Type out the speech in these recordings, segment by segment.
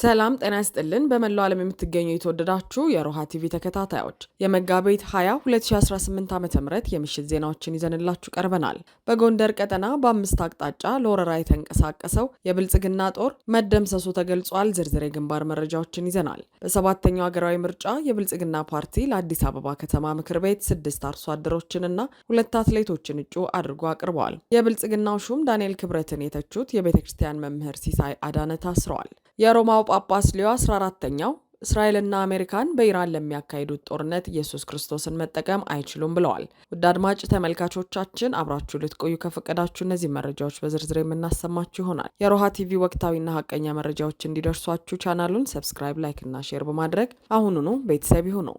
ሰላም ጤና ይስጥልን። በመላው ዓለም የምትገኙ የተወደዳችሁ የሮሃ ቲቪ ተከታታዮች የመጋቢት 20 2018 ዓ.ም የምሽት ዜናዎችን ይዘንላችሁ ቀርበናል። በጎንደር ቀጠና በአምስት አቅጣጫ ለወረራ የተንቀሳቀሰው የብልጽግና ጦር መደምሰሱ ተገልጿል። ዝርዝር የግንባር መረጃዎችን ይዘናል። በሰባተኛው ሀገራዊ ምርጫ የብልጽግና ፓርቲ ለአዲስ አበባ ከተማ ምክር ቤት 6 አርሶ አደሮችንና 2 አትሌቶችን እጩ አድርጎ አቅርበዋል። የብልጽግናው ሹም ዳንኤል ክብረትን የተቹት የቤተክርስቲያን መምህር ሲሳይ አዳነ ታስረዋል። የሮማው ጳጳስ ሊዮ 14ኛው እስራኤልና አሜሪካን በኢራን ለሚያካሂዱት ጦርነት ኢየሱስ ክርስቶስን መጠቀም አይችሉም ብለዋል። ውድ አድማጭ ተመልካቾቻችን አብራችሁ ልትቆዩ ከፈቀዳችሁ እነዚህ መረጃዎች በዝርዝር የምናሰማችሁ ይሆናል። የሮሃ ቲቪ ወቅታዊና ሀቀኛ መረጃዎች እንዲደርሷችሁ ቻናሉን ሰብስክራይብ፣ ላይክ እና ሼር በማድረግ አሁኑኑ ቤተሰብ ይሁኑ።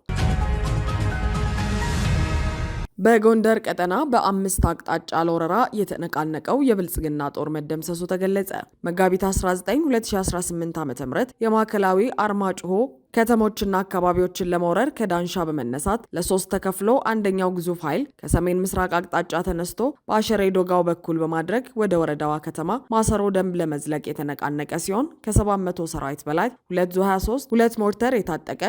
በጎንደር ቀጠና በአምስት አቅጣጫ ለወረራ የተነቃነቀው የብልጽግና ጦር መደምሰሱ ተገለጸ። መጋቢት 19 2018 ዓ.ም የማዕከላዊ አርማጭሆ ከተሞችና አካባቢዎችን ለመውረር ከዳንሻ በመነሳት ለሶስት ተከፍሎ አንደኛው ግዙፍ ኃይል ከሰሜን ምስራቅ አቅጣጫ ተነስቶ በአሸሬ ዶጋው በኩል በማድረግ ወደ ወረዳዋ ከተማ ማሰሮ ደንብ ለመዝለቅ የተነቃነቀ ሲሆን ከ700 ሰራዊት በላይ 2 ዙ 23 2 ሞርተር የታጠቀ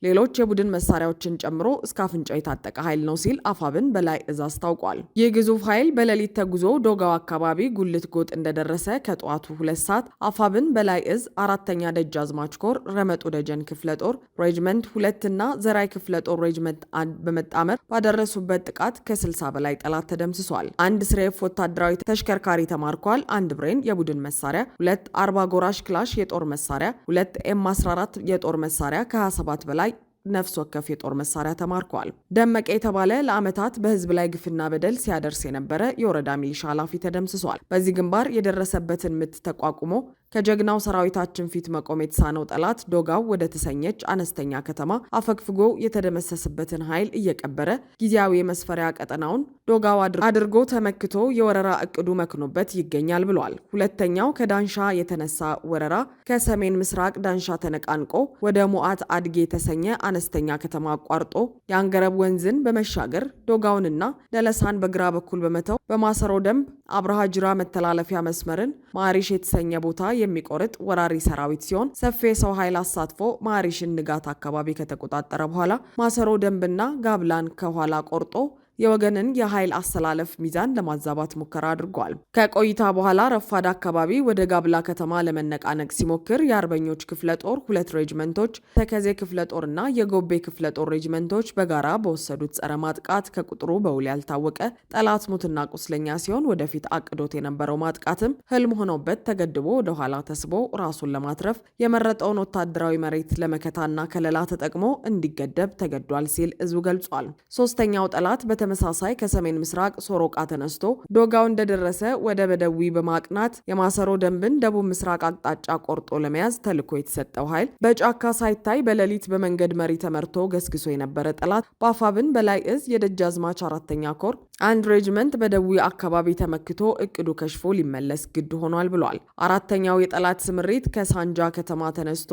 ሌሎች የቡድን መሳሪያዎችን ጨምሮ እስከ አፍንጫው የታጠቀ ኃይል ነው ሲል አፋብን በላይ እዝ አስታውቋል። ይህ ግዙፍ ኃይል በሌሊት ተጉዞ ዶጋው አካባቢ ጉልት ጎጥ እንደደረሰ ከጠዋቱ 2 ሰዓት አፋብን በላይ እዝ 4ኛ ደጃዝማች ኮር ረመጡ ደጀን ክፍለ ጦር ሬጅመንት 2 እና ዘራይ ክፍለ ጦር ሬጅመንት 1 በመጣመር ባደረሱበት ጥቃት ከ60 በላይ ጠላት ተደምስሷል። አንድ ስሬፍ ወታደራዊ ተሽከርካሪ ተማርኳል። አንድ ብሬን የቡድን መሳሪያ፣ 2 40 ጎራሽ ክላሽ የጦር መሳሪያ፣ 2 ኤም14 የጦር መሳሪያ ከ27 በላይ ነፍስ ወከፍ የጦር መሳሪያ ተማርኳል። ደመቀ የተባለ ለዓመታት በህዝብ ላይ ግፍና በደል ሲያደርስ የነበረ የወረዳ ሚሊሻ ኃላፊ ተደምስሷል። በዚህ ግንባር የደረሰበትን ምት ተቋቁሞ ከጀግናው ሰራዊታችን ፊት መቆም የተሳነው ጠላት ዶጋው ወደ ተሰኘች አነስተኛ ከተማ አፈግፍጎ የተደመሰሰበትን ኃይል እየቀበረ ጊዜያዊ የመስፈሪያ ቀጠናውን ዶጋው አድርጎ ተመክቶ የወረራ እቅዱ መክኖበት ይገኛል ብሏል። ሁለተኛው ከዳንሻ የተነሳ ወረራ ከሰሜን ምስራቅ ዳንሻ ተነቃንቆ ወደ ሞዓት አድጌ የተሰኘ አነስተኛ ከተማ አቋርጦ የአንገረብ ወንዝን በመሻገር ዶጋውንና ደለሳን በግራ በኩል በመተው በማሰሮ ደንብ አብርሃ ጅራ መተላለፊያ መስመርን ማሪሽ የተሰኘ ቦታ የሚቆርጥ ወራሪ ሰራዊት ሲሆን ሰፊ የሰው ኃይል አሳትፎ ማሪሽን ንጋት አካባቢ ከተቆጣጠረ በኋላ ማሰሮ ደንብና ጋብላን ከኋላ ቆርጦ የወገንን የኃይል አሰላለፍ ሚዛን ለማዛባት ሙከራ አድርጓል። ከቆይታ በኋላ ረፋድ አካባቢ ወደ ጋብላ ከተማ ለመነቃነቅ ሲሞክር የአርበኞች ክፍለ ጦር 2 ሬጅመንቶች፣ ተከዜ ክፍለ ጦርና የጎቤ ክፍለ ጦር ሬጅመንቶች በጋራ በወሰዱት ጸረ ማጥቃት ከቁጥሩ በውል ያልታወቀ ጠላት ሙትና ቁስለኛ ሲሆን ወደፊት አቅዶት የነበረው ማጥቃትም ህልም ሆኖበት ተገድቦ ወደ ኋላ ተስቦ ራሱን ለማትረፍ የመረጠውን ወታደራዊ መሬት ለመከታና ከለላ ተጠቅሞ እንዲገደብ ተገዷል ሲል እዙ ገልጿል። ሶስተኛው ጠላት በተመሳሳይ ከሰሜን ምስራቅ ሶሮቃ ተነስቶ ዶጋው እንደደረሰ ወደ በደዊ በማቅናት የማሰሮ ደንብን ደቡብ ምስራቅ አቅጣጫ ቆርጦ ለመያዝ ተልኮ የተሰጠው ኃይል በጫካ ሳይታይ በሌሊት በመንገድ መሪ ተመርቶ ገስግሶ የነበረ ጠላት በአፋብን በላይ እዝ የደጃዝማች 4ኛ ኮር አንድ ሬጅመንት በደዊ አካባቢ ተመክቶ እቅዱ ከሽፎ ሊመለስ ግድ ሆኗል ብሏል። አራተኛው የጠላት ስምሪት ከሳንጃ ከተማ ተነስቶ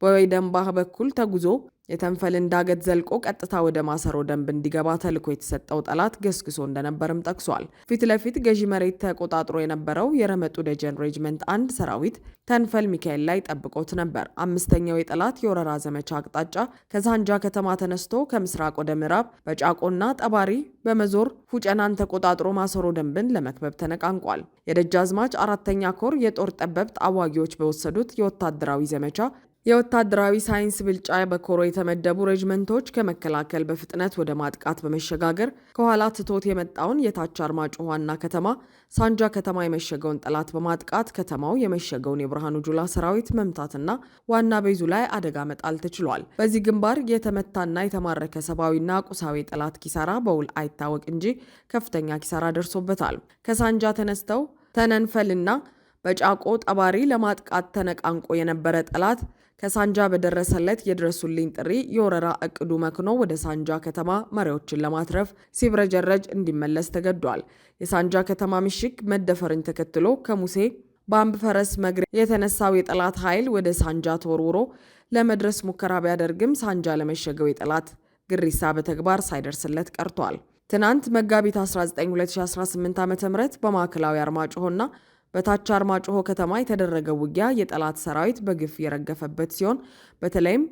በወይደንባህ በኩል ተጉዞ የተንፈልን ዳገት ዘልቆ ቀጥታ ወደ ማሰሮ ደንብ እንዲገባ ተልኮ የተሰጠው ጠላት ገስግሶ እንደነበርም ጠቅሷል። ፊት ለፊት ገዢ መሬት ተቆጣጥሮ የነበረው የረመጡ ደጀን ሬጅመንት 1 ሰራዊት ተንፈል ሚካኤል ላይ ጠብቆት ነበር። አምስተኛው የጠላት የወረራ ዘመቻ አቅጣጫ ከሳንጃ ከተማ ተነስቶ ከምስራቅ ወደ ምዕራብ በጫቆና ጠባሪ በመዞር ፉጨናን ተቆጣጥሮ ማሰሮ ደንብን ለመክበብ ተነቃንቋል። የደጃዝማች 4ኛ ኮር የጦር ጠበብት አዋጊዎች በወሰዱት የወታደራዊ ዘመቻ የወታደራዊ ሳይንስ ብልጫ በኮሮ የተመደቡ ሬጅመንቶች ከመከላከል በፍጥነት ወደ ማጥቃት በመሸጋገር ከኋላ ትቶት የመጣውን የታች አርማጭሆ ዋና ከተማ ሳንጃ ከተማ የመሸገውን ጠላት በማጥቃት ከተማው የመሸገውን የብርሃኑ ጁላ ሰራዊት መምታትና ዋና ቤዙ ላይ አደጋ መጣል ተችሏል። በዚህ ግንባር የተመታና የተማረከ ሰብአዊና ቁሳዊ ጠላት ኪሳራ በውል አይታወቅ እንጂ ከፍተኛ ኪሳራ ደርሶበታል። ከሳንጃ ተነስተው ተነንፈልና በጫቆ ጠባሪ ለማጥቃት ተነቃንቆ የነበረ ጠላት ከሳንጃ በደረሰለት የድረሱልኝ ጥሪ የወረራ እቅዱ መክኖ ወደ ሳንጃ ከተማ መሪዎችን ለማትረፍ ሲብረጀረጅ እንዲመለስ ተገዷል። የሳንጃ ከተማ ምሽግ መደፈርን ተከትሎ ከሙሴ በአምብ ፈረስ መግሪያ የተነሳው የጠላት ኃይል ወደ ሳንጃ ተወርውሮ ለመድረስ ሙከራ ቢያደርግም ሳንጃ ለመሸገው የጠላት ግሪሳ በተግባር ሳይደርስለት ቀርቷል። ትናንት መጋቢት 19 2018 ዓ.ም በማዕከላዊ አርማጭሆና በታች አርማጭሆ ከተማ የተደረገው ውጊያ የጠላት ሰራዊት በግፍ የረገፈበት ሲሆን በተለይም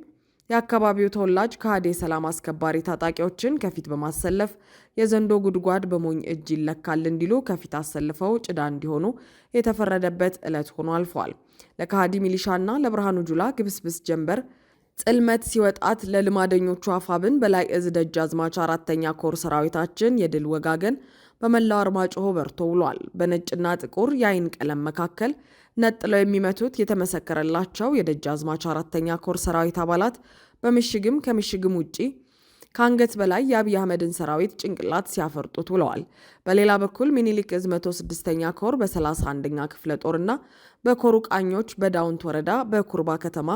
የአካባቢው ተወላጅ ከሃዲ ሰላም አስከባሪ ታጣቂዎችን ከፊት በማሰለፍ የዘንዶ ጉድጓድ በሞኝ እጅ ይለካል እንዲሉ ከፊት አሰልፈው ጭዳ እንዲሆኑ የተፈረደበት ዕለት ሆኖ አልፏል። ለከሃዲ ሚሊሻና ለብርሃኑ ጁላ ግብስብስ ጀንበር ጽልመት ሲወጣት ለልማደኞቹ አፋብን በላይ እዝ ደጃዝማች 4ኛ ኮር ሰራዊታችን የድል ወጋገን በመላው አርማጭሆ በርቶ ውሏል። በነጭና ጥቁር የአይን ቀለም መካከል ነጥለው የሚመቱት የተመሰከረላቸው የደጃዝማች 4ኛ ኮር ሰራዊት አባላት በምሽግም ከምሽግም ውጪ ከአንገት በላይ የአብይ አህመድን ሰራዊት ጭንቅላት ሲያፈርጡት ውለዋል። በሌላ በኩል ሚኒሊክ እዝ 106ኛ ኮር በ31ኛ ክፍለ ጦርና በኮሩ ቃኞች በዳውንት ወረዳ በኩርባ ከተማ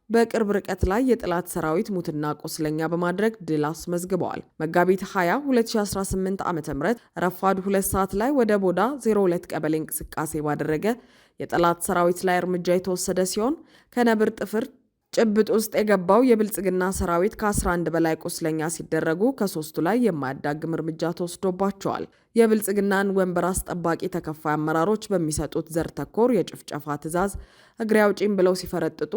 በቅርብ ርቀት ላይ የጠላት ሰራዊት ሙትና ቆስለኛ በማድረግ ድል አስመዝግበዋል። መጋቢት 20 2018 ዓ.ም ረፋድ 2 ሰዓት ላይ ወደ ቦዳ 02 ቀበሌ እንቅስቃሴ ባደረገ የጠላት ሰራዊት ላይ እርምጃ የተወሰደ ሲሆን ከነብር ጥፍር ጭብጥ ውስጥ የገባው የብልጽግና ሰራዊት ከ11 በላይ ቆስለኛ ሲደረጉ ከ3ቱ ላይ የማያዳግም እርምጃ ተወስዶባቸዋል። የብልጽግናን ወንበር አስጠባቂ ተከፋይ አመራሮች በሚሰጡት ዘር ተኮር የጭፍጨፋ ትዕዛዝ እግሬ አውጪኝ ብለው ሲፈረጥጡ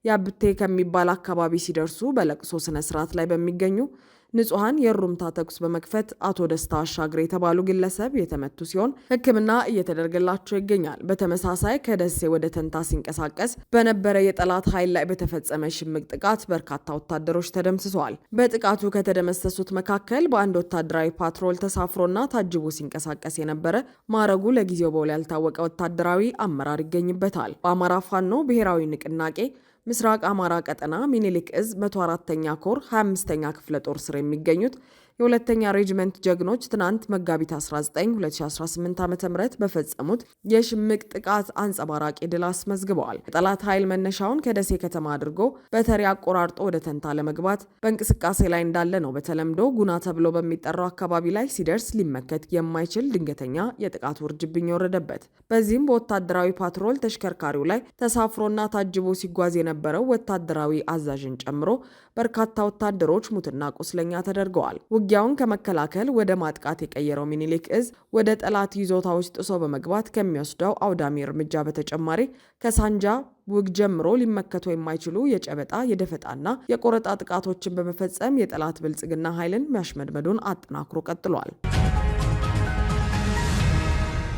ያብቴ ከሚባል አካባቢ ሲደርሱ በለቅሶ ስነ ስርዓት ላይ በሚገኙ ንጹሃን የሩምታ ተኩስ በመክፈት አቶ ደስታ አሻግሬ የተባሉ ግለሰብ የተመቱ ሲሆን ሕክምና እየተደረገላቸው ይገኛል። በተመሳሳይ ከደሴ ወደ ተንታ ሲንቀሳቀስ በነበረ የጠላት ኃይል ላይ በተፈጸመ ሽምቅ ጥቃት በርካታ ወታደሮች ተደምስሰዋል። በጥቃቱ ከተደመሰሱት መካከል በአንድ ወታደራዊ ፓትሮል ተሳፍሮና ታጅቦ ሲንቀሳቀስ የነበረ ማዕረጉ ለጊዜው በውል ያልታወቀ ወታደራዊ አመራር ይገኝበታል። በአማራ ፋኖ ብሔራዊ ንቅናቄ ምስራቅ አማራ ቀጠና ሚኒሊክ እዝ 104ኛ ኮር 25ኛ ክፍለ ጦር ስር የሚገኙት የሁለተኛ ሬጅመንት ጀግኖች ትናንት መጋቢት 19 2018 ዓ.ም በፈጸሙት የሽምቅ ጥቃት አንጸባራቂ ድል አስመዝግበዋል። የጠላት ኃይል መነሻውን ከደሴ ከተማ አድርጎ በተሪ አቆራርጦ ወደ ተንታ ለመግባት በእንቅስቃሴ ላይ እንዳለ ነው በተለምዶ ጉና ተብሎ በሚጠራው አካባቢ ላይ ሲደርስ ሊመከት የማይችል ድንገተኛ የጥቃት ውርጅብኝ የወረደበት። በዚህም በወታደራዊ ፓትሮል ተሽከርካሪው ላይ ተሳፍሮና ታጅቦ ሲጓዝ የነበረው ወታደራዊ አዛዥን ጨምሮ በርካታ ወታደሮች ሙትና ቁስለኛ ተደርገዋል። ውጊያውን ከመከላከል ወደ ማጥቃት የቀየረው ሚኒሊክ እዝ ወደ ጠላት ይዞታዎች ጥሶ በመግባት ከሚወስደው አውዳሚ እርምጃ በተጨማሪ ከሳንጃ ውግ ጀምሮ ሊመከቱ የማይችሉ የጨበጣ የደፈጣና የቆረጣ ጥቃቶችን በመፈጸም የጠላት ብልጽግና ኃይልን ማሽመድመዱን አጠናክሮ ቀጥሏል።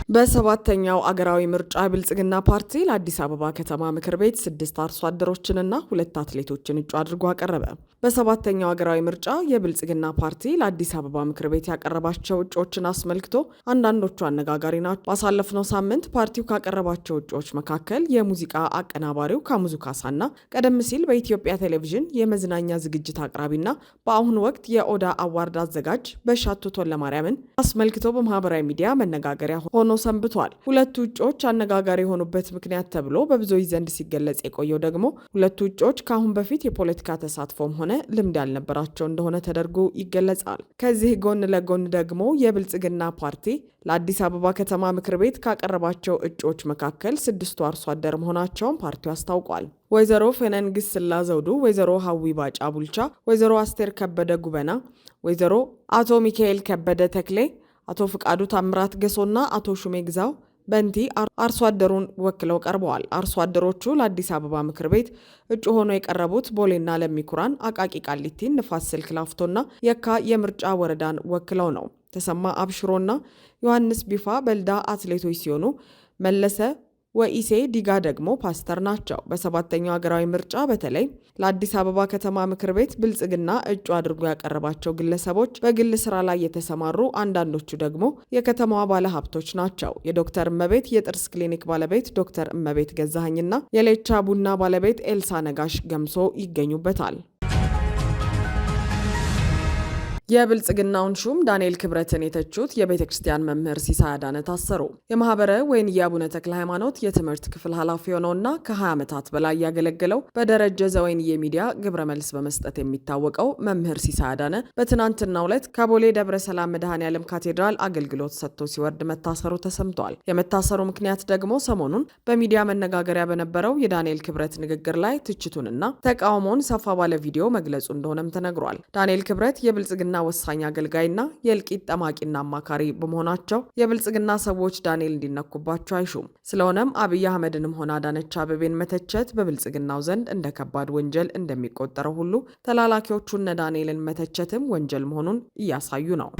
በሰባተኛው አገራዊ ምርጫ ብልጽግና ፓርቲ ለአዲስ አበባ ከተማ ምክር ቤት 6 አርሶ አደሮችንና 2 አትሌቶችን እጩ አድርጎ አቀረበ። በሰባተኛው አገራዊ ምርጫ የብልጽግና ፓርቲ ለአዲስ አበባ ምክር ቤት ያቀረባቸው እጩዎችን አስመልክቶ አንዳንዶቹ አነጋጋሪ ናቸው። ባሳለፍነው ሳምንት ፓርቲው ካቀረባቸው እጩዎች መካከል የሙዚቃ አቀናባሪው ካሙዙ ካሳና ቀደም ሲል በኢትዮጵያ ቴሌቪዥን የመዝናኛ ዝግጅት አቅራቢና በአሁኑ ወቅት የኦዳ አዋርድ አዘጋጅ በሻቱ ቶለማርያምን አስመልክቶ በማህበራዊ ሚዲያ መነጋገሪያ ሆኖ ሰንብቷል። ሁለቱ እጩዎች አነጋጋሪ የሆኑበት ምክንያት ተብሎ በብዙዎች ዘንድ ሲገለጽ የቆየው ደግሞ ሁለቱ እጩዎች ከአሁን በፊት የፖለቲካ ተሳትፎም ሆነ ልምድ ያልነበራቸው እንደሆነ ተደርጎ ይገለጻል። ከዚህ ጎን ለጎን ደግሞ የብልጽግና ፓርቲ ለአዲስ አበባ ከተማ ምክር ቤት ካቀረባቸው እጩዎች መካከል 6ቱ አርሶ አደር መሆናቸውን ፓርቲው አስታውቋል። ወይዘሮ ፈነንግስ ስላ ዘውዱ፣ ወይዘሮ ሀዊ ባጫ ቡልቻ፣ ወይዘሮ አስቴር ከበደ ጉበና፣ ወይዘሮ አቶ ሚካኤል ከበደ ተክሌ፣ አቶ ፍቃዱ ታምራት ገሶና አቶ ሹሜ ግዛው በንቲ አርሶ አደሩን ወክለው ቀርበዋል። አርሶ አደሮቹ ለአዲስ አበባ ምክር ቤት እጩ ሆነው የቀረቡት ቦሌና ለሚኩራን፣ አቃቂ ቃሊቲን፣ ንፋስ ስልክ ላፍቶና የካ የምርጫ ወረዳን ወክለው ነው። ተሰማ አብሽሮና ዮሐንስ ቢፋ በልዳ አትሌቶች ሲሆኑ መለሰ ወኢሴ ዲጋ ደግሞ ፓስተር ናቸው። በሰባተኛው ሀገራዊ ምርጫ በተለይ ለአዲስ አበባ ከተማ ምክር ቤት ብልጽግና እጩ አድርጎ ያቀረባቸው ግለሰቦች በግል ስራ ላይ የተሰማሩ፣ አንዳንዶቹ ደግሞ የከተማዋ ባለሀብቶች ናቸው። የዶክተር እመቤት የጥርስ ክሊኒክ ባለቤት ዶክተር እመቤት ገዛኸኝና የሌቻ ቡና ባለቤት ኤልሳ ነጋሽ ገምሶ ይገኙበታል። የብልጽግናውን ሹም ዳንኤል ክብረትን የተቹት የቤተ ክርስቲያን መምህር ሲሳይ አዳነ ታሰሩ። የማህበረ ወይንዬ አቡነ ተክለ ሃይማኖት የትምህርት ክፍል ኃላፊ የሆነውና ከ20 ዓመታት በላይ ያገለገለው በደረጀ ዘወይንዬ ሚዲያ ግብረ መልስ በመስጠት የሚታወቀው መምህር ሲሳይ አዳነ በትናንትናው ዕለት ከቦሌ ደብረ ሰላም መድኃኔዓለም ካቴድራል አገልግሎት ሰጥቶ ሲወርድ መታሰሩ ተሰምቷል። የመታሰሩ ምክንያት ደግሞ ሰሞኑን በሚዲያ መነጋገሪያ በነበረው የዳንኤል ክብረት ንግግር ላይ ትችቱንና ተቃውሞውን ሰፋ ባለ ቪዲዮ መግለጹ እንደሆነም ተነግሯል። ዳንኤል ክብረት የብልጽግና ዋና ወሳኝ አገልጋይና የእልቂት ጠማቂና አማካሪ በመሆናቸው የብልጽግና ሰዎች ዳንኤል እንዲነኩባቸው አይሹም። ስለሆነም አብይ አህመድንም ሆነ አዳነች አቤቤን መተቸት በብልጽግናው ዘንድ እንደ ከባድ ወንጀል እንደሚቆጠረው ሁሉ ተላላኪዎቹ እነ ዳንኤልን መተቸትም ወንጀል መሆኑን እያሳዩ ነው።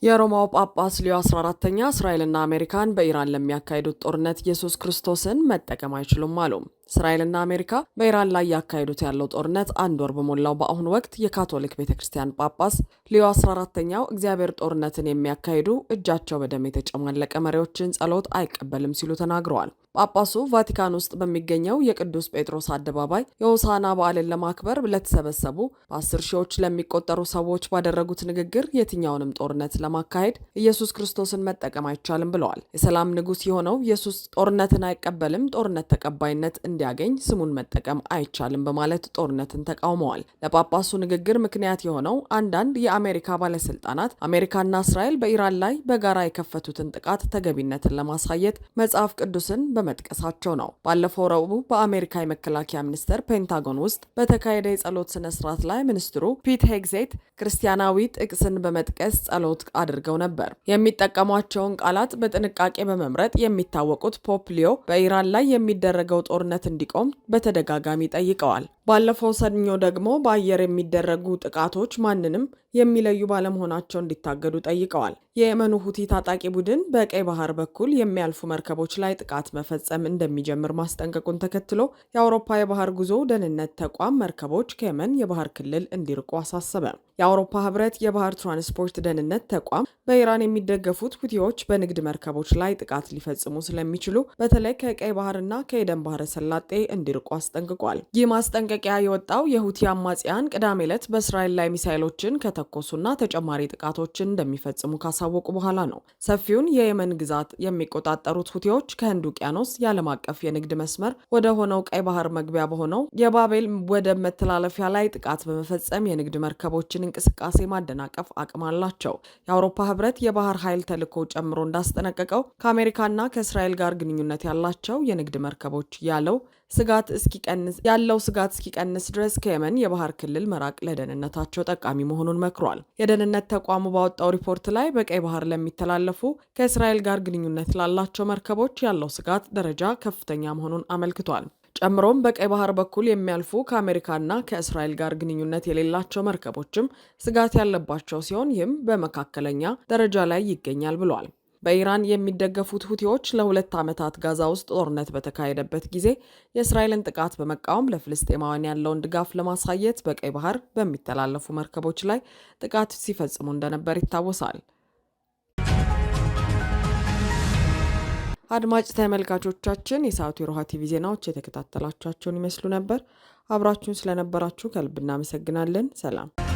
የሮማው ጳጳስ ሊዮ 14ኛ እስራኤልና አሜሪካን በኢራን ለሚያካሂዱት ጦርነት ኢየሱስ ክርስቶስን መጠቀም አይችሉም አሉ። እስራኤልና አሜሪካ በኢራን ላይ ያካሄዱት ያለው ጦርነት አንድ ወር በሞላው በአሁኑ ወቅት የካቶሊክ ቤተክርስቲያን ጳጳስ ሊዮ 14ኛው እግዚአብሔር ጦርነትን የሚያካሂዱ እጃቸው በደም የተጨማለቀ መሪዎችን ጸሎት አይቀበልም ሲሉ ተናግረዋል። ጳጳሱ ቫቲካን ውስጥ በሚገኘው የቅዱስ ጴጥሮስ አደባባይ የሆሳዕና በዓልን ለማክበር ለተሰበሰቡ በ10 ሺዎች ለሚቆጠሩ ሰዎች ባደረጉት ንግግር የትኛውንም ጦርነት ለማካሄድ ኢየሱስ ክርስቶስን መጠቀም አይቻልም ብለዋል። የሰላም ንጉሥ የሆነው ኢየሱስ ጦርነትን አይቀበልም፣ ጦርነት ተቀባይነት እንዲያገኝ ስሙን መጠቀም አይቻልም በማለት ጦርነትን ተቃውመዋል። ለጳጳሱ ንግግር ምክንያት የሆነው አንዳንድ የአሜሪካ ባለስልጣናት አሜሪካና እስራኤል በኢራን ላይ በጋራ የከፈቱትን ጥቃት ተገቢነትን ለማሳየት መጽሐፍ ቅዱስን በመጥቀሳቸው ነው። ባለፈው ረቡዕ በአሜሪካ የመከላከያ ሚኒስቴር ፔንታጎን ውስጥ በተካሄደ የጸሎት ስነ ስርዓት ላይ ሚኒስትሩ ፒት ሄግሴት ክርስቲያናዊ ጥቅስን በመጥቀስ ጸሎት አድርገው ነበር። የሚጠቀሟቸውን ቃላት በጥንቃቄ በመምረጥ የሚታወቁት ፖፕ ሊዮ በኢራን ላይ የሚደረገው ጦርነት እንዲቆም በተደጋጋሚ ጠይቀዋል። ባለፈው ሰኞ ደግሞ በአየር የሚደረጉ ጥቃቶች ማንንም የሚለዩ ባለመሆናቸው እንዲታገዱ ጠይቀዋል። የየመኑ ሁቲ ታጣቂ ቡድን በቀይ ባህር በኩል የሚያልፉ መርከቦች ላይ ጥቃት መፈጸም እንደሚጀምር ማስጠንቀቁን ተከትሎ የአውሮፓ የባህር ጉዞ ደህንነት ተቋም መርከቦች ከየመን የባህር ክልል እንዲርቁ አሳሰበ። የአውሮፓ ህብረት የባህር ትራንስፖርት ደህንነት ተቋም በኢራን የሚደገፉት ሁቲዎች በንግድ መርከቦች ላይ ጥቃት ሊፈጽሙ ስለሚችሉ በተለይ ከቀይ ባህርና ከኤደን ባህረ ሰላጤ እንዲርቁ አስጠንቅቋል። ይህ ማስጠንቀቂያ የወጣው የሁቲ አማጽያን ቅዳሜ ዕለት በእስራኤል ላይ ሚሳይሎችን ከተኮሱና ተጨማሪ ጥቃቶችን እንደሚፈጽሙ ካሳወቁ በኋላ ነው። ሰፊውን የየመን ግዛት የሚቆጣጠሩት ሁቲዎች ከህንድ ውቅያኖስ የዓለም አቀፍ የንግድ መስመር ወደ ሆነው ቀይ ባህር መግቢያ በሆነው የባቤል ወደብ መተላለፊያ ላይ ጥቃት በመፈጸም የንግድ መርከቦችን እንቅስቃሴ ማደናቀፍ አቅም አላቸው። የአውሮፓ ህብረት የባህር ኃይል ተልዕኮ ጨምሮ እንዳስጠነቀቀው ከአሜሪካና ከእስራኤል ጋር ግንኙነት ያላቸው የንግድ መርከቦች ያለው ስጋት እስኪቀንስ ድረስ ከየመን የባህር ክልል መራቅ ለደህንነታቸው ጠቃሚ መሆኑን መክሯል። የደህንነት ተቋሙ ባወጣው ሪፖርት ላይ በቀይ ባህር ለሚተላለፉ ከእስራኤል ጋር ግንኙነት ላላቸው መርከቦች ያለው ስጋት ደረጃ ከፍተኛ መሆኑን አመልክቷል። ጨምሮም በቀይ ባህር በኩል የሚያልፉ ከአሜሪካና ከእስራኤል ጋር ግንኙነት የሌላቸው መርከቦችም ስጋት ያለባቸው ሲሆን ይህም በመካከለኛ ደረጃ ላይ ይገኛል ብሏል። በኢራን የሚደገፉት ሁቲዎች ለ2 ዓመታት ጋዛ ውስጥ ጦርነት በተካሄደበት ጊዜ የእስራኤልን ጥቃት በመቃወም ለፍልስጤማውያን ያለውን ድጋፍ ለማሳየት በቀይ ባህር በሚተላለፉ መርከቦች ላይ ጥቃት ሲፈጽሙ እንደነበር ይታወሳል። አድማጭ ተመልካቾቻችን የሰዓቱ የሮሃ ቲቪ ዜናዎች የተከታተላችኋቸውን ይመስሉ ነበር። አብራችሁን ስለነበራችሁ ከልብ እናመሰግናለን። ሰላም።